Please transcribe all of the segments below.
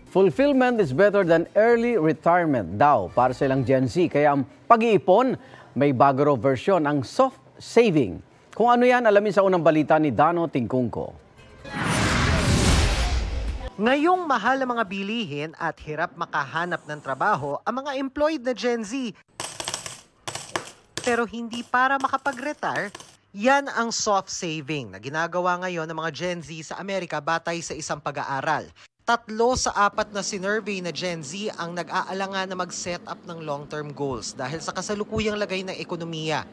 Fulfillment is better than early retirement daw para sa ilang Gen Z. Kaya ang pag-iipon, may bago raw version ang soft saving. Kung ano yan, alamin sa unang balita ni Dano Tingkungko. Ngayong mahal ang mga bilihin at hirap makahanap ng trabaho ang mga employed na Gen Z. Pero hindi para makapag-retire, yan ang soft saving na ginagawa ngayon ng mga Gen Z sa Amerika batay sa isang pag-aaral. 3 sa 4 na sinurvey na Gen Z ang nag-aalangan na mag-set up ng long-term goals dahil sa kasalukuyang lagay ng ekonomiya.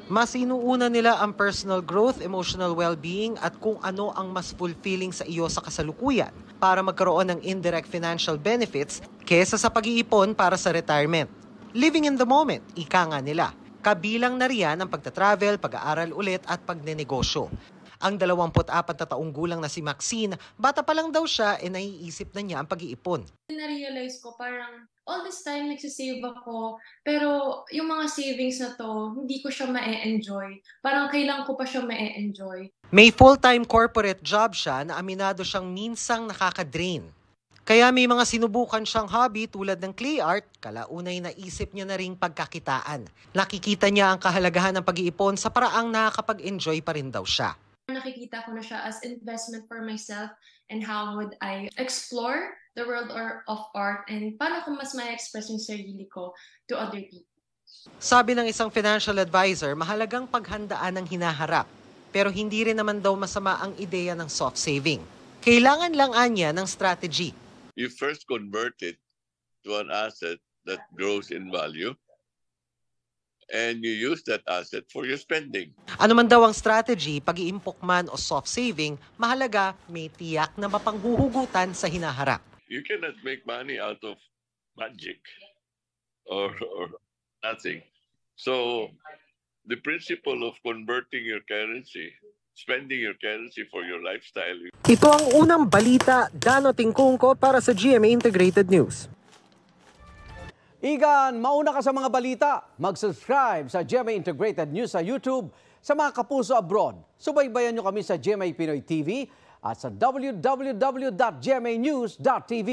Mas inuuna nila ang personal growth, emotional well-being at kung ano ang mas fulfilling sa iyo sa kasalukuyan para magkaroon ng indirect financial benefits kesa sa pag-iipon para sa retirement. Living in the moment, ika nga nila. Kabilang na riyan ang pagtatravel, pag-aaral ulit at pagnenegosyo. Ang 24 na taong gulang na si Maxine, bata pa lang daw siya naiisip na niya ang pag-iipon. Na-realize ko parang all this time nagsisave ako, pero yung mga savings na to, hindi ko siya ma-enjoy. Parang kailangan ko pa siya ma-enjoy. May full-time corporate job siya na aminado siyang minsang nakaka-drain. Kaya may mga sinubukan siyang hobby tulad ng clay art, kalaunay naisip niya na ring pagkakitaan. Nakikita niya ang kahalagahan ng pag-iipon sa paraang nakakapag-enjoy pa rin daw siya. Nakikita ko na siya as investment for myself and how would I explore the world of art and paano ko mas ma-express yung sarili ko to other people. Sabi ng isang financial advisor, mahalagang paghandaan ang hinaharap. Pero hindi rin naman daw masama ang ideya ng soft saving. Kailangan lang anya ng strategy. You first convert it to an asset that grows in value. And you use that asset for your spending. Ano man daw ang strategy, pag-iimpok man o soft saving, mahalaga may tiyak na mapanghuhugutan sa hinaharap. You cannot make money out of magic or nothing. So the principle of converting your currency, spending your currency for your lifestyle. Ito ang unang balita, Dano Tingkungko para sa GMA Integrated News. Igan, mauna ka sa mga balita. Mag-subscribe sa GMA Integrated News sa YouTube. Sa mga kapuso abroad, subaybayan nyo kami sa GMA Pinoy TV at sa www.gmanews.tv.